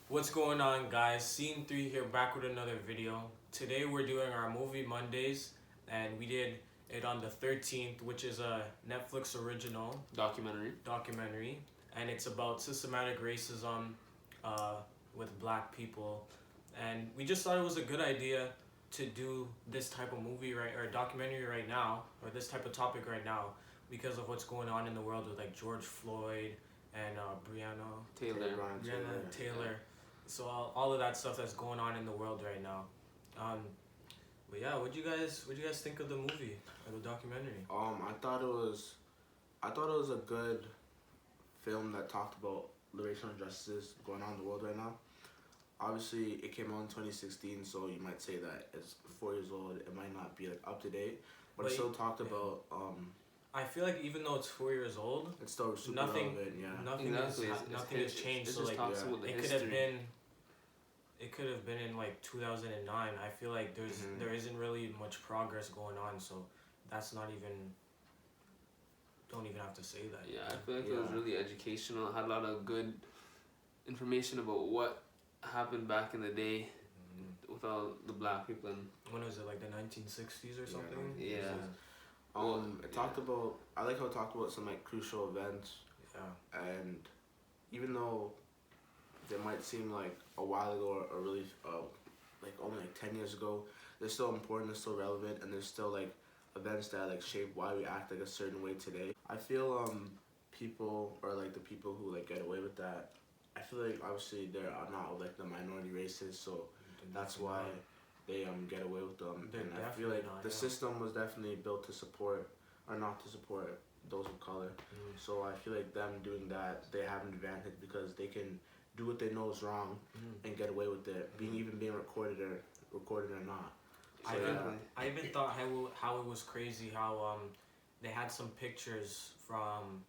What's going on, guys? Scene 3 here, back with another video. Today we're doing our movie Mondays, and we did it on the 13th, which is a Netflix original documentary, and it's about systematic racism uh, with black people. And we just thought it was a good idea to do this type of movie or documentary right now, or this type of topic right now, because of what's going on in the world with like George Floyd and Breonna Taylor. So all of that stuff that's going on in the world right now. Um, but yeah, what you guys think of the movie or the documentary? I thought it was a good film that talked about the racial injustices going on in the world right now. Obviously, it came out in 2016, so you might say that it's 4 years old. It might not be like up to date, but it But still talked yeah. about. I feel like even though it's 4 years old, It's still super nothing, relevant. Yeah. nothing has changed. So like, talks about it could have been, it could have been in like 2009. I feel like there isn't really much progress going on. So that's not even. Don't even have to say that. Yeah, I feel like it was really educational. It had a lot of good information about what happened back in the day with all the black people. And when was it, like the 1960s or something? Yeah. It talked about. I like how it talked about some like crucial events. Yeah. And even though they might seem like a while ago or really like only like 10 years ago, they're still important. They're still relevant, and there's still like events that like shape why we act like a certain way today. I feel people or like the people who like get away with that. I feel like obviously they're not like the minority races, so that's why they get away with them. They're And I feel like not, the yeah. system was definitely built to support or not to support those of color. So I feel like them doing that, they have an advantage because they can do what they know is wrong and get away with it, being recorded or not. So, I even thought how it was crazy how they had some pictures from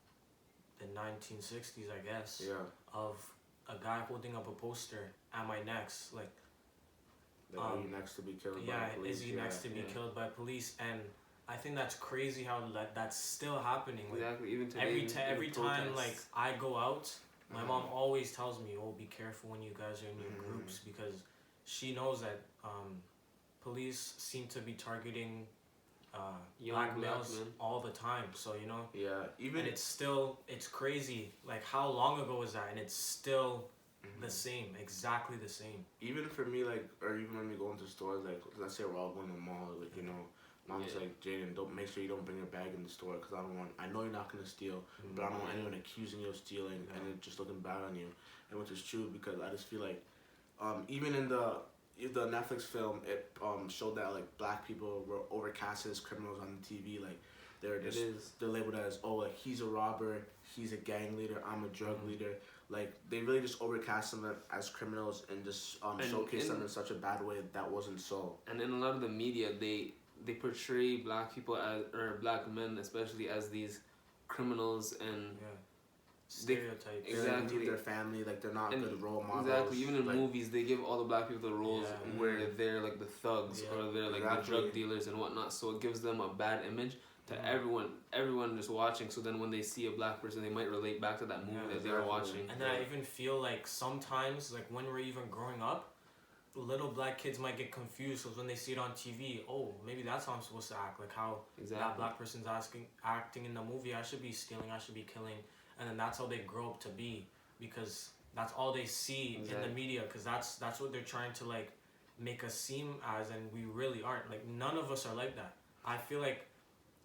the 1960s, I guess, yeah, of a guy holding up a poster, "Am I next?" Like, are you next to be killed yeah, by police? is he next to be killed by police? And I think that's crazy how that's still happening. Like, exactly, even today. every time like I go out, my mom always tells me, "Oh, be careful when you guys are in your groups," because she knows that police seem to be targeting black males all the time. So and it's crazy. Like, how long ago was that? And it's still the same, exactly the same. Even for me, like, or even when we go into stores, like, let's say we're all going to the mall, like, mom's like, Jaden, don't make sure you don't bring your bag in the store because I know you're not gonna steal, but I don't want anyone accusing you of stealing and it just looking bad on you, and which is true because I just feel like, even in the Netflix film, it showed that like black people were overcast as criminals on the TV, like they're labeled as, oh, like he's a robber, he's a gang leader, I'm a drug leader. Like they really just overcast them as criminals and just showcase them in such a bad way that wasn't so. And in a lot of the media, they portray black people or black men especially as these criminals and stereotypes. Exactly. Their family, like they're not good role models. Exactly. Even in movies, they give all the black people the roles where they're like the thugs or they're like the drug dealers and whatnot. So it gives them a bad image to everyone just watching. So then when they see a black person, they might relate back to that movie that they were watching. And then I even feel like sometimes, like when we're even growing up, little black kids might get confused because when they see it on TV, oh, maybe that's how I'm supposed to act. Like how that black person's acting in the movie. I should be stealing. I should be killing. And then that's how they grow up to be, because that's all they see in the media. Because that's what they're trying to like make us seem as, and we really aren't. Like none of us are like that. I feel like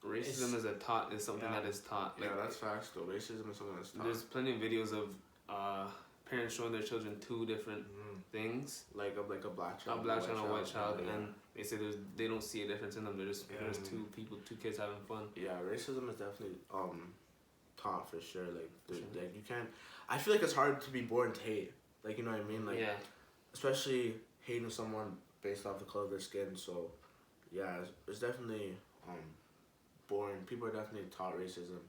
racism is something that is taught. Like, that's facts though. Racism is something that's taught. There's plenty of videos of parents showing their children two different things, like a black child, and a white child, and they say they don't see a difference in them. They're just two kids having fun. Yeah, racism is definitely taught for sure. Like you can't. I feel like it's hard to be born to hate. Like, you know what I mean? Like, especially hating someone based off the color of their skin. So yeah, it's definitely boring. People are definitely taught racism.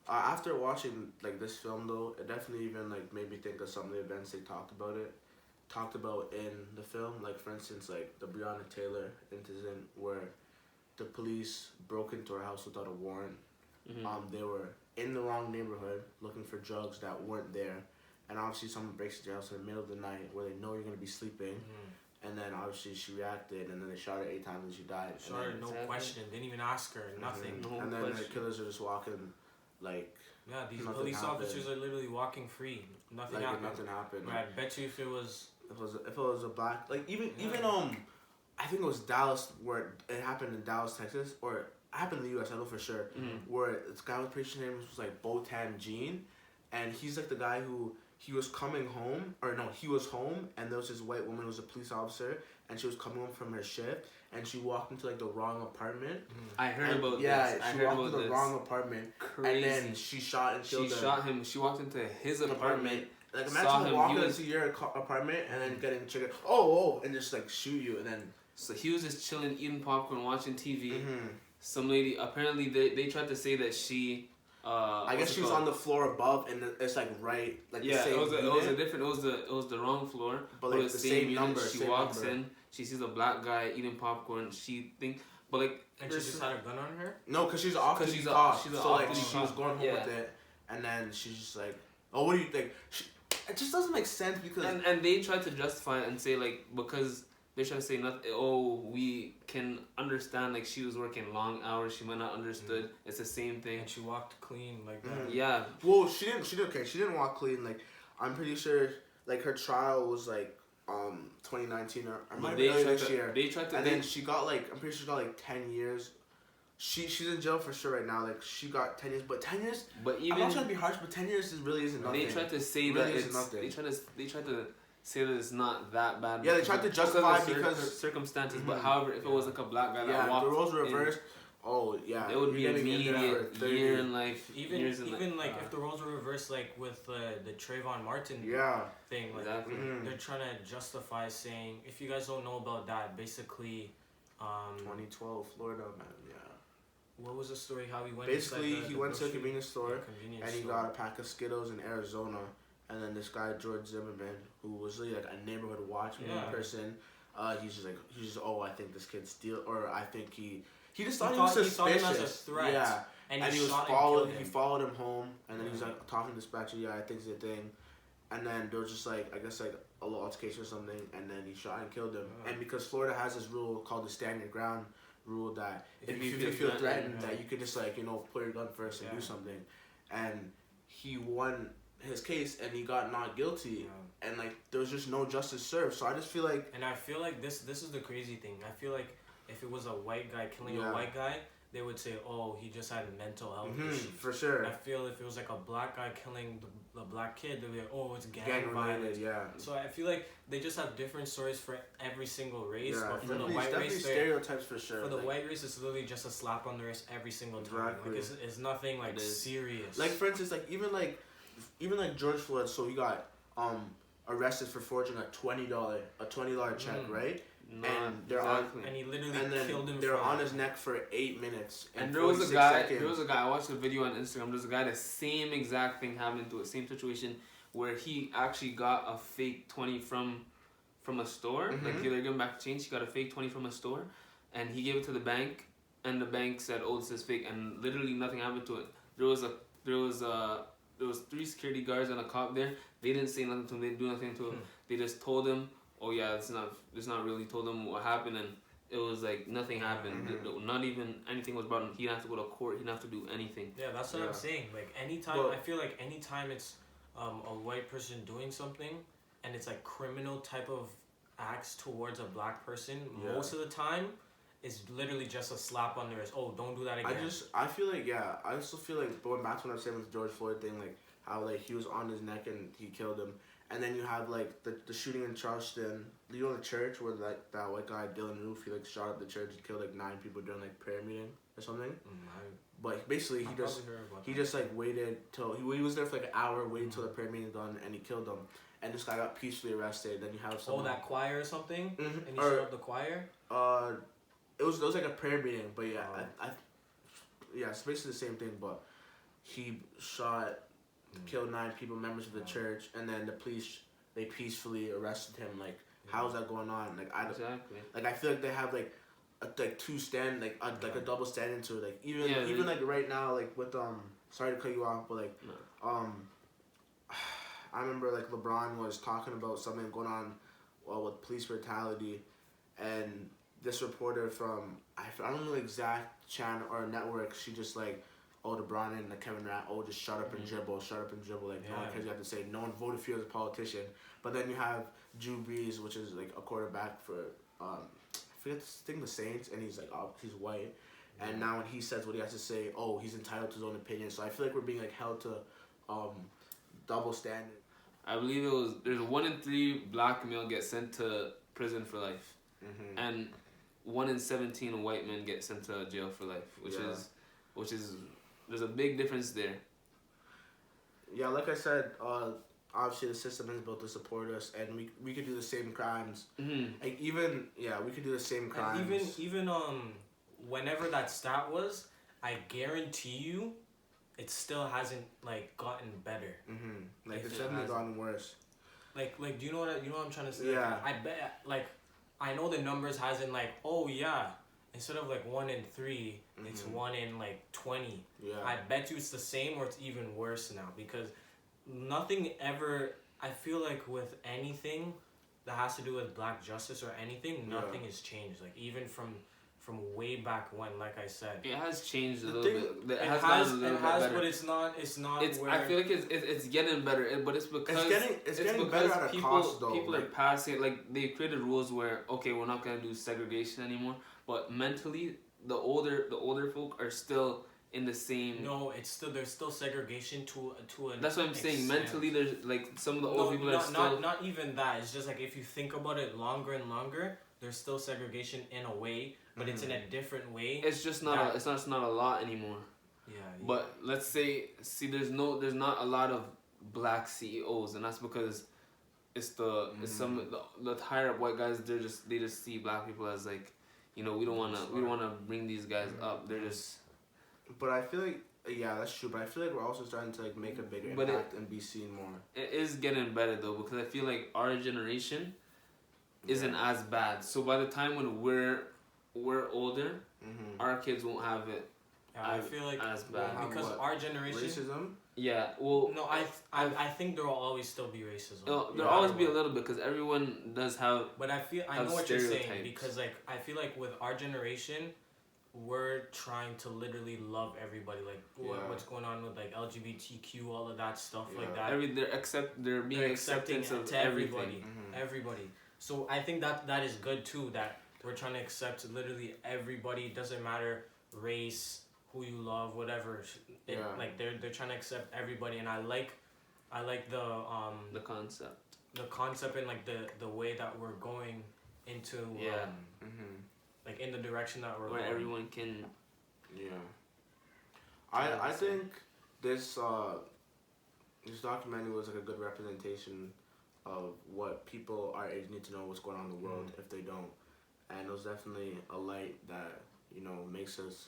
After watching like this film though, it definitely even like made me think of some of the events they talked about in the film. Like for instance, like the Breonna Taylor incident where the police broke into her house without a warrant. They were in the wrong neighborhood looking for drugs that weren't there, and obviously someone breaks into your house in the middle of the night where they know you're gonna be sleeping. And then obviously she reacted, and then they shot her 8 times and she died. Shot her, no question. Didn't even ask her, nothing. No and then question. The killers are just walking, like. Yeah, these police officers are literally walking free. Nothing happened. Nothing happened. But I bet you if it was a black, like even I think it was Dallas where it happened in Dallas, Texas, or it happened in the U.S. I know for sure. Where this guy was pretty sure his name was like Botan Jean, and he's like the guy who. He was coming home, or no, he was home, and there was this white woman who was a police officer, and she was coming home from her shift, and she walked into like the wrong apartment. I heard about this. Yeah, she walked into the wrong apartment, Crazy. And then she shot and killed him. She shot him. She walked into his apartment. Like imagine walking into your apartment and then getting triggered. Oh, and just like shoot you, and then. So he was just chilling, eating popcorn, watching TV. Some lady. Apparently, they tried to say that she. I guess she was on the floor above, and it's like right, like yeah. The same it was the wrong floor, but like the same number. She walks in, she sees a black guy eating popcorn. She thinks, but like, and she just had a gun on her. No, because she's off duty cop. So like she was going home with it, and then she's just like, oh, what do you think? It just doesn't make sense because and they tried to justify it and say like because. They're trying to say nothing. Oh, we can understand. Like she was working long hours. She might not understood. It's the same thing. And she walked clean like that. Yeah. Well, she didn't. Okay, she didn't walk clean. Like I'm pretty sure. Like her trial was like 2019 or maybe this year. They tried to. And then she got like I'm pretty sure she got like 10 years. She's in jail for sure right now. Like she got 10 years, but 10 years. But even I'm not trying to be harsh, but 10 years really isn't nothing. They tried to say that it's nothing. They tried to say that it's not that bad. Yeah, they tried to justify because circumstances. But however, if it was like a black guy that walked, the roles were reversed. It would be immediate year in life. Even like if the roles were reversed, like with the Trayvon Martin thing, like exactly. They're trying to justify saying, if you guys don't know about that, basically, 2012 Florida man, What was the story? How he went? Basically, he went to a convenience store and he got a pack of Skittles in Arizona. And then this guy George Zimmerman, who was really like a neighborhood watch person, he's just oh, I think this kid steal, or I think he just thought he was suspicious. He saw him as a threat. Yeah, and he was followed. He followed him home, and then he was like talking to the dispatcher. Yeah, I think it's a thing. And then there was just like I guess like a little altercation or something, and then he shot and killed him. And because Florida has this rule called the stand your ground rule that if you feel threatened, that you could just like put your gun first and do something, and he won his case and he got not guilty and like there was just no justice served. So I just feel like this is the crazy thing. I feel like if it was a white guy killing a white guy, they would say, oh, he just had mental health issues. For sure. I feel if it was like a black guy killing the black kid, they'd be like, oh, it's gang violence. So I feel like they just have different stories for every single race. But for the white race, stereotypes for sure. For the white race, it's literally just a slap on the wrist every single time. Like it's nothing like serious. Like for instance, like even like George Floyd, so he got arrested for forging a $20 check, right? And they're and he literally killed him. They're on his neck for 8 minutes. And there was a guy. There was a guy. I watched a video on Instagram. There's a guy. The same exact thing happened to it. Same situation where he actually got a fake 20 from a store. Like they're giving back change. He got a fake 20 from a store, and he gave it to the bank. And the bank said, "Oh, this is fake," and literally nothing happened to it. There was 3 security guards and a cop there. They didn't say nothing to him. They didn't do nothing to him. They just told him, "Oh yeah, it's not really." Told him what happened, and it was like nothing happened. Not even anything was brought him. He didn't have to go to court. He didn't have to do anything. Yeah, that's what I'm saying. Like anytime, I feel like anytime it's a white person doing something, and it's like criminal type of acts towards a black person, most of the time, it's literally just a slap on the wrist. Oh, don't do that again. I feel like I also feel like going back to what I was saying with the George Floyd thing, like how like he was on his neck and he killed him, and then you have like the shooting in Charleston, the church where like that white guy Dylan Roof, he like shot up the church and killed like 9 people during like prayer meeting or something. But basically he just like waited till he was there for like an hour, waited till the prayer meeting done, and he killed them. And this guy got peacefully arrested. Then you have someone. Oh, that choir or something. And he shot up the choir. It was like a prayer meeting, but it's basically the same thing. But he killed 9 people, members of the church, and then the police they peacefully arrested him. Like, how's that going on? Like I feel like they have like a double standard to it. Like even like right now, like with sorry to cut you off, but like I remember like LeBron was talking about something going on, with police brutality, and this reporter from I don't know the exact channel or network. She just like, oh, LeBron and Kevin Durant, oh, just shut up and dribble, like no one cares. You have to say no one voted for you as a politician. But then you have Drew Brees, which is like a quarterback for I forget this thing, the Saints, and he's like, oh, he's white. And now when he says what he has to say, oh, he's entitled to his own opinion. So I feel like we're being like held to double standard. I believe there's 1 in 3 black male get sent to prison for life, and 1 in 17 white men get sent to jail for life, which is there's a big difference there. Yeah, like I said, obviously the system is built to support us, and we could do the same crimes. Like we could do the same crimes. And even whenever that stat was, I guarantee you, it still hasn't like gotten better. Like it's definitely gotten worse. Like do you know what I'm trying to say? Yeah. Like, I bet I know the numbers hasn't like, oh yeah, instead of like 1 in 3, it's 1 in like 20. Yeah. I bet you it's the same or it's even worse now, because nothing ever. I feel like with anything that has to do with black justice or anything, nothing has changed. Like even from way back when, like I said, it has changed a little bit. It has, but it's not. I feel like it's getting better, but it's because it's getting better at a cost, though. People are passing, like they created rules where, okay, we're not gonna do segregation anymore, but mentally the older folk are still in the same. No, there's still segregation to an. That's what I'm saying. Mentally, there's like some of the old people are still. Not even that. It's just like if you think about it longer and longer, there's still segregation in a way, but it's in a different way. It's just not. It's not a lot anymore. Yeah. But let's say, there's not a lot of black CEOs, and that's because it's the higher up white guys. They just see black people as like, we don't wanna bring these guys up. They're just. But I feel like that's true. But I feel like we're also starting to like make a bigger impact and be seen more. It is getting better though, because I feel like our generation isn't as bad. So by the time when we're older, our kids won't have it. Yeah, I feel like as bad because our generation. Racism. Yeah. Well. No, I think there will always still be racism. There'll always be a little bit, because everyone does have. But I know what you're saying, because like I feel like with our generation, we're trying to literally love everybody. Like what's going on with like LGBTQ, all of that stuff like that. They're being accepting to everybody. Everybody. So I think that is good too. That we're trying to accept literally everybody. It doesn't matter race, who you love, whatever. Like they're trying to accept everybody, and I like the concept. The concept and like the way that we're going into like in the direction that we're where going. Everyone can. Yeah. I think this documentary was like a good representation of what people our age need to know what's going on in the world if they don't, and it was definitely a light that makes us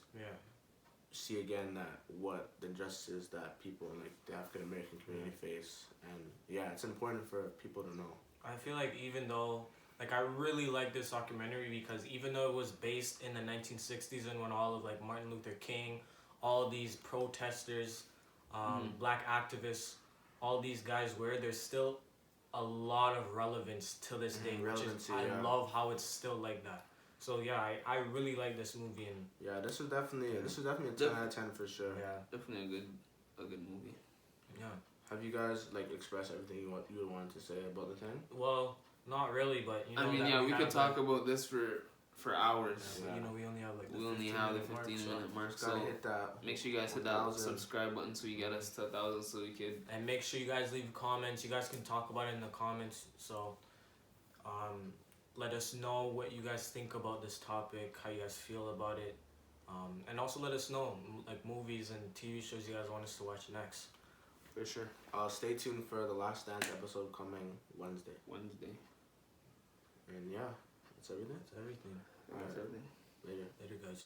see again that what the injustices that people in like the African American community face, and it's important for people to know. I feel like even though like I really like this documentary, because even though it was based in the 1960s and when all of like Martin Luther King, all these protesters, black activists, all these guys there's still a lot of relevance to this day, which is I love how it's still like that. So I really like this movie, and this is definitely a 10 out of 10 for sure. Yeah, definitely a good movie. Yeah. Have you guys like expressed everything you wanted to say about the 10? Well, not really, but we could talk about this for hours. Yeah, we only have like the 15-minute mark. So hit that. Make sure you guys hit that subscribe button so you get us to 1,000, so we could. And make sure you guys leave comments. You guys can talk about it in the comments. So, let us know what you guys think about this topic, how you guys feel about it, and also let us know like movies and TV shows you guys want us to watch next. For sure. Stay tuned for the Last Dance episode coming Wednesday. And that's everything. That's everything. All right. That's everything. Later, guys.